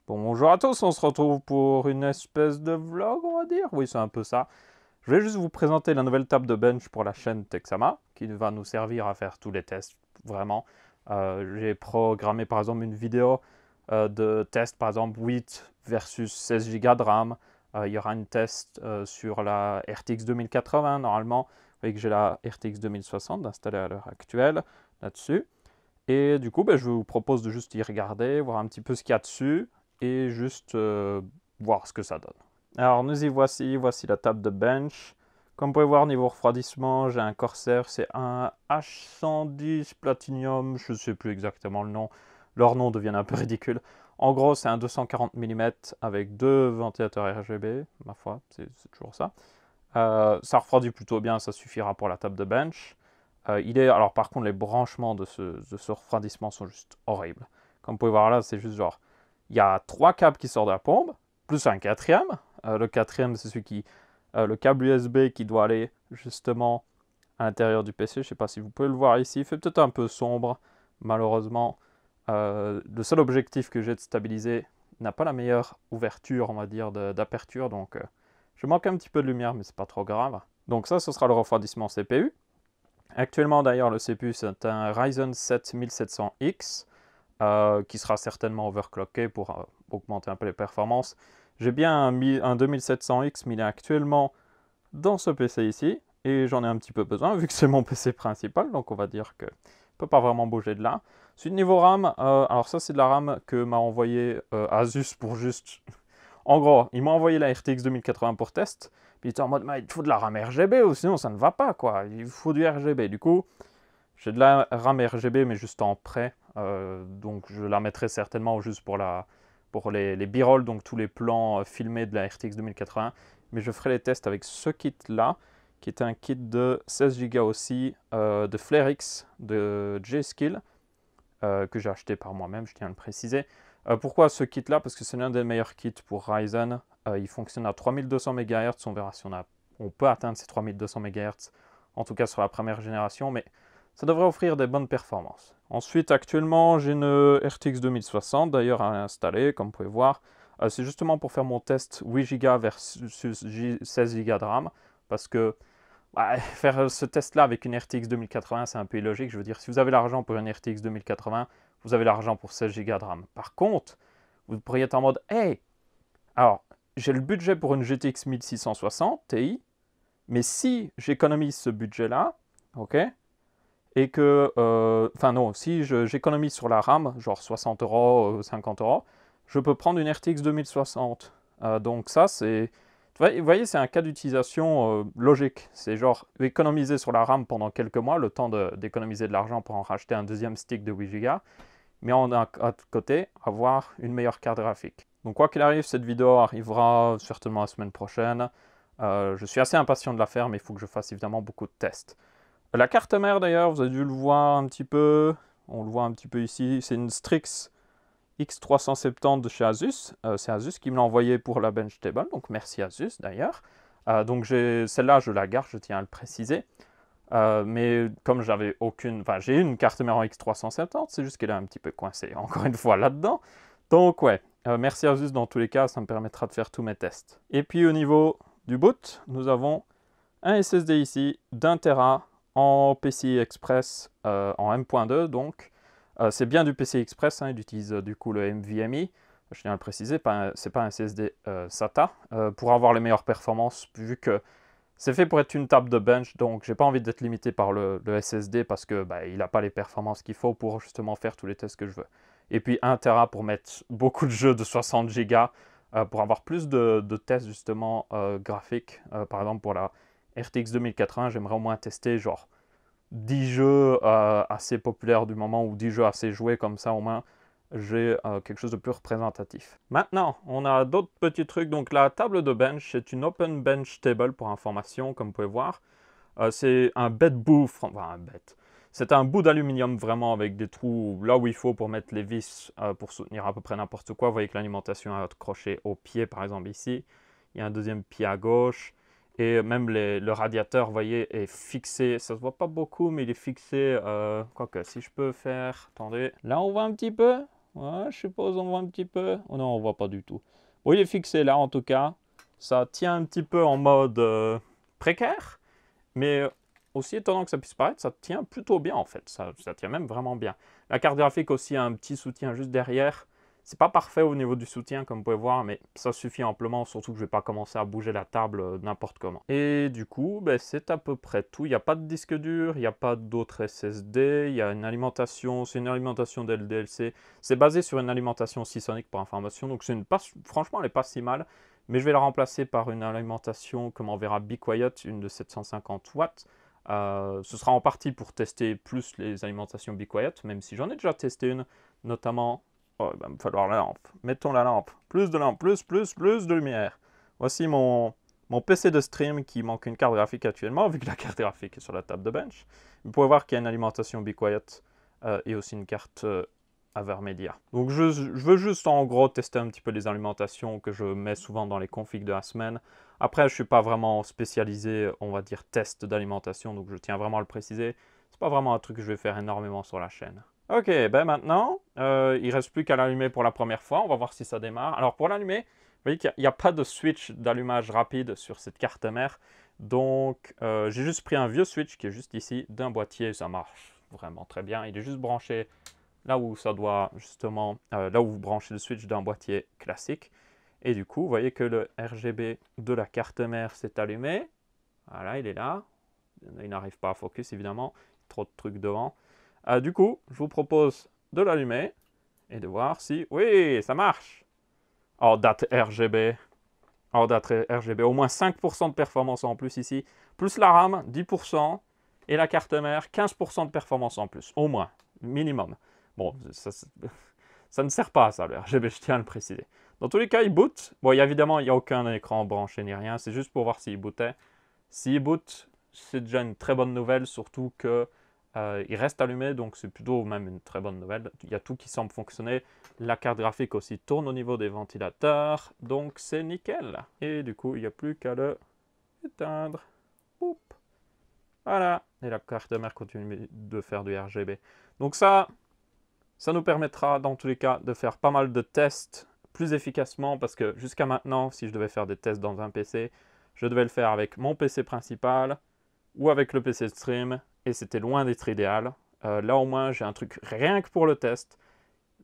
Bonjour à tous, on se retrouve pour une espèce de vlog, on va dire. Oui, c'est un peu ça. Je vais juste vous présenter la nouvelle table de bench pour la chaîne Texama, qui va nous servir à faire tous les tests, vraiment. J'ai programmé par exemple une vidéo de test, par exemple 8 versus 16 Go de RAM. Il y aura une test sur la RTX 2080, normalement. Vous voyez que j'ai la RTX 2060 installée à l'heure actuelle, là-dessus. Et du coup, je vous propose de juste y regarder, voir un petit peu ce qu'il y a dessus et juste voir ce que ça donne. Alors nous y voici la table de bench. Comme vous pouvez voir, niveau refroidissement, j'ai un Corsair, c'est un H110 Platinum, je ne sais plus exactement le nom. Leur nom devient un peu ridicule. En gros, c'est un 240 mm avec deux ventilateurs RGB, ma foi, c'est toujours ça. Ça refroidit plutôt bien, ça suffira pour la table de bench. Alors par contre, les branchements de ce refroidissement sont juste horribles. Comme vous pouvez voir là, c'est juste genre, il y a 3 câbles qui sortent de la pompe, plus un quatrième. Le quatrième, c'est le câble USB qui doit aller justement à l'intérieur du PC. Je ne sais pas si vous pouvez le voir ici, il fait peut-être un peu sombre, malheureusement. Le seul objectif que j'ai de stabiliser n'a pas la meilleure ouverture, on va dire, d'aperture, donc je manque un petit peu de lumière, mais c'est pas trop grave. Donc ça, ce sera le refroidissement CPU. Actuellement, d'ailleurs, le CPU, c'est un Ryzen 7 1700X, qui sera certainement overclocké pour augmenter un peu les performances. J'ai bien un 2700X, mais il est actuellement dans ce PC ici, et j'en ai un petit peu besoin, vu que c'est mon PC principal, donc on va dire que ne peut pas vraiment bouger de là. Ensuite, niveau RAM, alors ça, c'est de la RAM que m'a envoyé Asus pour juste... En gros, il m'a envoyé la RTX 2080 pour test, puis il était en mode, mais il faut de la RAM RGB, ou sinon ça ne va pas, quoi. Il faut du RGB. Du coup, j'ai de la RAM RGB, mais juste en prêt. Donc je la mettrai certainement juste pour les b-roll, donc tous les plans filmés de la RTX 2080. Mais je ferai les tests avec ce kit-là, qui est un kit de 16 Go aussi, de FlareX, de G-Skill, que j'ai acheté par moi-même, je tiens à le préciser. Pourquoi ce kit-là? Parce que c'est l'un des meilleurs kits pour Ryzen. Il fonctionne à 3200 MHz, on verra si on peut atteindre ces 3200 MHz, en tout cas sur la première génération, mais ça devrait offrir des bonnes performances. Ensuite, actuellement, j'ai une RTX 2060 d'ailleurs à installer, comme vous pouvez voir. C'est justement pour faire mon test 8 Go versus 16 Go de RAM, parce que faire ce test-là avec une RTX 2080, c'est un peu illogique. Je veux dire, si vous avez l'argent pour une RTX 2080, vous avez l'argent pour 16 Go de RAM. Par contre, vous pourriez être en mode, hey, alors, j'ai le budget pour une GTX 1660 Ti, mais si j'économise ce budget-là, ok, et que, enfin non, si j'économise sur la RAM, genre 60 euros, 50 euros, je peux prendre une RTX 2060. Donc ça, c'est... Vous voyez, c'est un cas d'utilisation logique. C'est genre économiser sur la RAM pendant quelques mois, le temps d'économiser de l'argent pour en racheter un deuxième stick de 8 Go, mais à côté, avoir une meilleure carte graphique. Donc quoi qu'il arrive, cette vidéo arrivera certainement la semaine prochaine. Je suis assez impatient de la faire, mais il faut que je fasse évidemment beaucoup de tests. La carte mère d'ailleurs, vous avez dû le voir un petit peu, on le voit un petit peu ici, c'est une Strix X370 de chez Asus. C'est Asus qui me l'a envoyé pour la bench table, donc merci Asus d'ailleurs. Donc celle-là, je la garde, je tiens à le préciser. Mais comme j'avais aucune, enfin j'ai une carte mère en X370, c'est juste qu'elle est un petit peu coincée, encore une fois là-dedans. Donc ouais, merci Asus dans tous les cas, ça me permettra de faire tous mes tests. Et puis au niveau du boot, nous avons un SSD ici d'un Tera en PCI Express en M.2, donc c'est bien du PCI Express, hein, il utilise du coup le NVMe, je tiens à le préciser, c'est pas un SSD SATA, pour avoir les meilleures performances, vu que c'est fait pour être une table de bench, donc j'ai pas envie d'être limité par le SSD parce que il n'a pas les performances qu'il faut pour justement faire tous les tests que je veux. Et puis 1 Tera pour mettre beaucoup de jeux de 60 Go pour avoir plus de tests justement graphiques. Par exemple pour la RTX 2080, j'aimerais au moins tester genre 10 jeux assez populaires du moment ou 10 jeux assez joués comme ça au moins j'ai quelque chose de plus représentatif. Maintenant, on a d'autres petits trucs. Donc la table de bench, c'est une Open Bench Table pour information, comme vous pouvez voir. C'est un bed boot, enfin un bed. C'est un bout d'aluminium vraiment avec des trous là où il faut pour mettre les vis pour soutenir à peu près n'importe quoi. Vous voyez que l'alimentation est accrochée au pied, par exemple ici. Il y a un deuxième pied à gauche. Et même le radiateur, vous voyez, est fixé. Ça se voit pas beaucoup, mais il est fixé. Quoique, si je peux faire... Attendez. Là, on voit un petit peu. Ouais, je suppose on voit un petit peu. Oh non, on voit pas du tout. Bon, il est fixé là en tout cas. Ça tient un petit peu en mode précaire, mais aussi étonnant que ça puisse paraître, ça tient plutôt bien en fait. Ça tient même vraiment bien. La carte graphique aussi a un petit soutien juste derrière. C'est pas parfait au niveau du soutien comme vous pouvez voir, mais ça suffit amplement, surtout que je vais pas commencer à bouger la table n'importe comment. Et du coup, ben, c'est à peu près tout. Il n'y a pas de disque dur, il n'y a pas d'autres SSD, il y a une alimentation, c'est une alimentation DLDLC. C'est basé sur une alimentation Seasonic pour information, donc franchement elle n'est pas si mal. Mais je vais la remplacer par une alimentation, comme on verra, Be Quiet, une de 750 watts. Ce sera en partie pour tester plus les alimentations Be Quiet, même si j'en ai déjà testé une, notamment. Oh, il va me falloir la lampe. Mettons la lampe. Plus de lampe, plus de lumière. Voici mon PC de stream qui manque une carte graphique actuellement, vu que la carte graphique est sur la table de bench. Vous pouvez voir qu'il y a une alimentation Be Quiet et aussi une carte Avermedia. Donc je veux juste en gros tester un petit peu les alimentations que je mets souvent dans les configs de la semaine. Après, je ne suis pas vraiment spécialisé, on va dire, test d'alimentation, donc je tiens vraiment à le préciser. C'est pas vraiment un truc que je vais faire énormément sur la chaîne. Ok, ben maintenant, il ne reste plus qu'à l'allumer pour la première fois. On va voir si ça démarre. Alors pour l'allumer, vous voyez qu'il n'y a pas de switch d'allumage rapide sur cette carte mère. Donc j'ai juste pris un vieux switch qui est juste ici d'un boîtier. Ça marche vraiment très bien. Il est juste branché là où ça doit justement, là où vous branchez le switch d'un boîtier classique. Et du coup, vous voyez que le RGB de la carte mère s'est allumé. Voilà, il est là. Il n'arrive pas à focus évidemment. Trop de trucs devant. Du coup, je vous propose de l'allumer et de voir si... Oui, ça marche. Oh, date RGB. Oh, date RGB. Au moins 5% de performance en plus ici. Plus la RAM, 10%. Et la carte mère, 15% de performance en plus. Au moins. Minimum. Bon, ça ne sert pas à ça, le RGB, je tiens à le préciser. Dans tous les cas, il boot. Bon, évidemment, il n'y a aucun écran branché ni rien. C'est juste pour voir s'il bootait. S'il boot, c'est déjà une très bonne nouvelle, surtout que il reste allumé, donc c'est plutôt même une très bonne nouvelle. Il y a tout qui semble fonctionner. La carte graphique aussi tourne au niveau des ventilateurs, donc c'est nickel. Et du coup, il n'y a plus qu'à le éteindre. Boop. Voilà. Et la carte mère continue de faire du RGB. Donc ça nous permettra dans tous les cas de faire pas mal de tests plus efficacement, parce que jusqu'à maintenant, si je devais faire des tests dans un PC, je devais le faire avec mon PC principal ou avec le PC de stream, et c'était loin d'être idéal. Là au moins j'ai un truc rien que pour le test.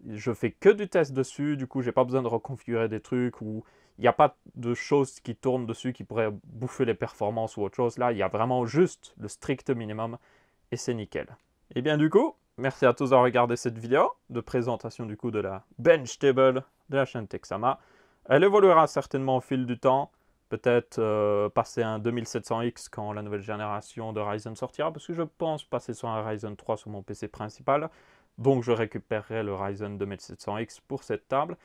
Je fais que du test dessus, du coup j'ai pas besoin de reconfigurer des trucs ou il n'y a pas de choses qui tournent dessus qui pourraient bouffer les performances ou autre chose. Là il y a vraiment juste le strict minimum et c'est nickel. Et bien du coup, merci à tous d'avoir regardé cette vidéo de présentation du coup de la bench table de la chaîne Texama. Elle évoluera certainement au fil du temps. Peut-être passer un 2700X quand la nouvelle génération de Ryzen sortira, parce que je pense passer sur un Ryzen 3 sur mon PC principal. Donc je récupérerai le Ryzen 2700X pour cette table.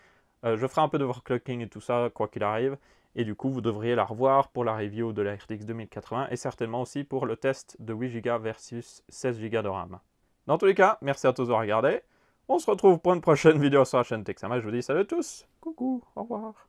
Je ferai un peu de overclocking et tout ça, quoi qu'il arrive. Et du coup, vous devriez la revoir pour la review de la RTX 2080 et certainement aussi pour le test de 8Go versus 16Go de RAM. Dans tous les cas, merci à tous d'avoir regardé. On se retrouve pour une prochaine vidéo sur la chaîne Texama. Je vous dis salut à tous. Coucou, au revoir.